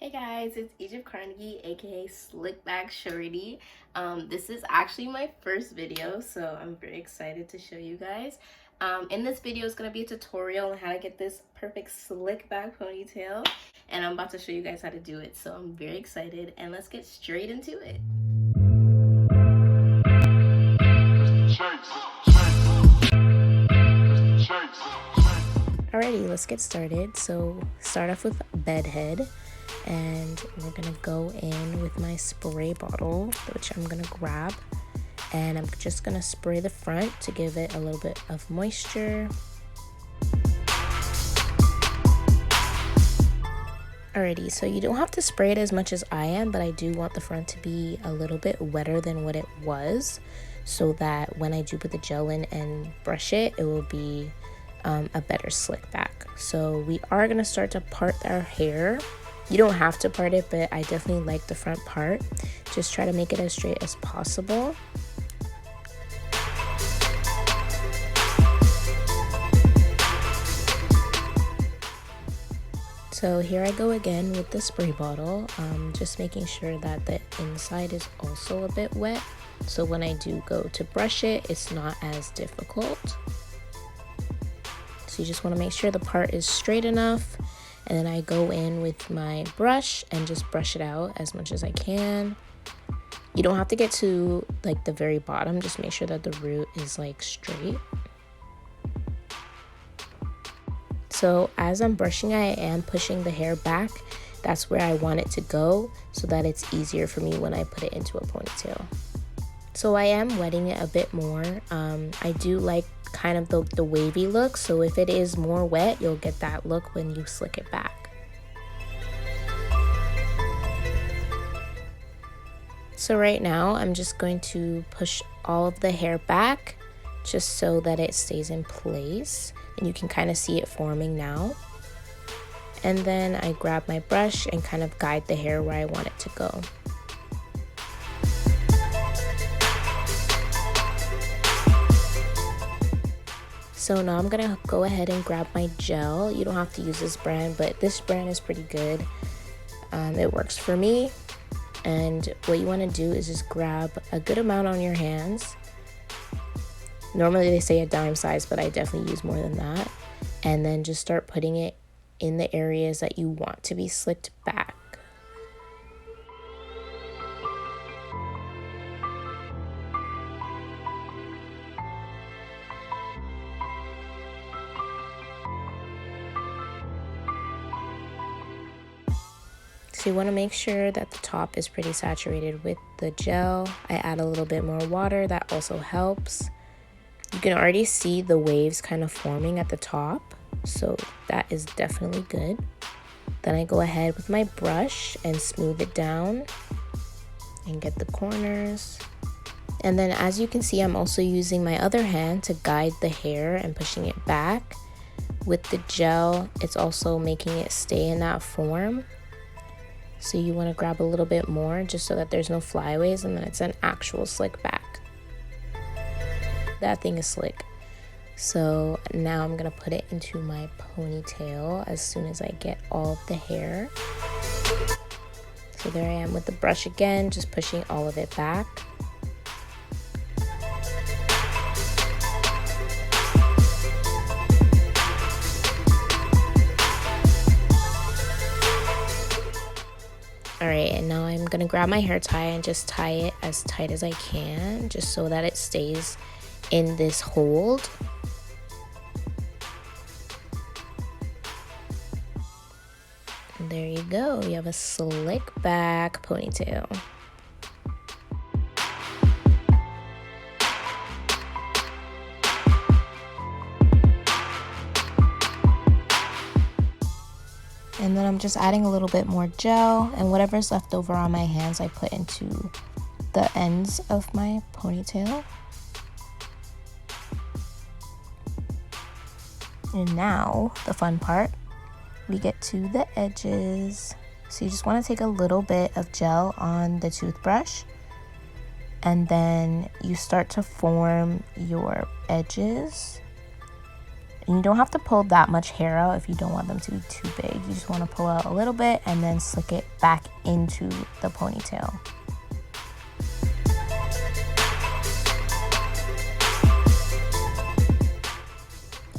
Hey guys, it's Egypt Carnegie, aka Slickback Shorty. This is actually my first video, so I'm very excited to show you guys. In this video is going to be a tutorial on how to get this perfect slick back ponytail, and I'm about to show you guys how to do it, so I'm very excited, and let's get straight into it. Alrighty, let's get started. So start off with bed head, and we're gonna go in with my spray bottle, which I'm gonna grab, and I'm just gonna spray the front to give it a little bit of moisture. Alrighty, so you don't have to spray it as much as I am, but I do want the front to be a little bit wetter than what it was, so that when I do put the gel in and brush it, it will be a better slick back. So we are gonna start to part our hair. You don't have to part it, but I definitely like the front part. Just try to make it as straight as possible. So here I go again with the spray bottle, just making sure that the inside is also a bit wet. So when I do go to brush it, it's not as difficult. So you just want to make sure the part is straight enough, and then I go in with my brush and just brush it out as much as I can. You don't have to get to like the very bottom, just make sure that the root is like straight. So as I'm brushing, I am pushing the hair back. That's where I want it to go, so that it's easier for me when I put it into a ponytail. So I am wetting it a bit more. I do like kind of the wavy look, so if it is more wet, you'll get that look when you slick it back. So right now I'm just going to push all of the hair back just so that it stays in place, and you can kind of see it forming now. And then I grab my brush and kind of guide the hair where I want it to go. So now I'm gonna go ahead and grab my gel. You don't have to use this brand, but this brand is pretty good. It works for me. And what you wanna do is just grab a good amount on your hands. Normally they say a dime size, but I definitely use more than that. And then just start putting it in the areas that you want to be slicked back. So you want to make sure that the top is pretty saturated with the gel. I add a little bit more water, that also helps. You can already see the waves kind of forming at the top, so that is definitely good. Then I go ahead with my brush and smooth it down and get the corners. And then as you can see, I'm also using my other hand to guide the hair and pushing it back. With the gel, it's also making it stay in that form. So you want to grab a little bit more just so that there's no flyaways, and then it's an actual slick back. That thing is slick. So now I'm going to put it into my ponytail as soon as I get all of the hair. So there I am with the brush again, just pushing all of it back. Alright, and now I'm gonna grab my hair tie and just tie it as tight as I can, just so that it stays in this hold. And there you go, you have a slick back ponytail. And then I'm just adding a little bit more gel, and whatever's left over on my hands I put into the ends of my ponytail. And now the fun part, we get to the edges. So you just want to take a little bit of gel on the toothbrush, and then you start to form your edges And you don't have to pull that much hair out if you don't want them to be too big. You just want to pull out a little bit and then slick it back into the ponytail.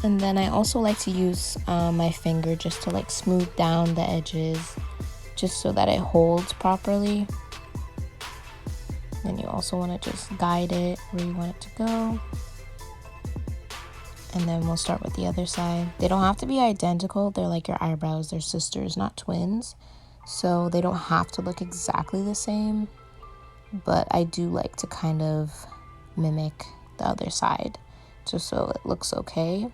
And then I also like to use my finger just to like smooth down the edges, just so that it holds properly. Then you also want to just guide it where you want it to go. And then we'll start with the other side. They don't have to be identical. They're like your eyebrows. They're sisters, not twins. So they don't have to look exactly the same. But I do like to kind of mimic the other side just so it looks okay.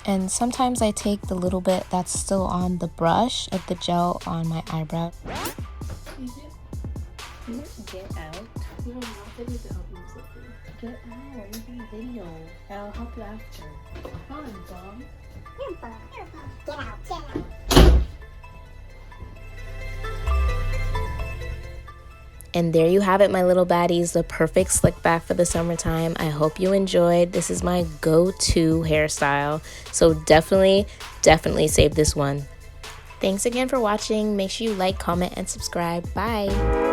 And sometimes I take the little bit that's still on the brush of the gel on my eyebrow. Get out. You don't have to help me with it. Get out. We're making a video. I'll help you after. Come on, Dom. Get out. And there you have it, my little baddies, the perfect slick back for the summertime. I hope you enjoyed. This is my go-to hairstyle, so definitely save this one. Thanks again for watching. Make sure you like, comment, and subscribe. Bye.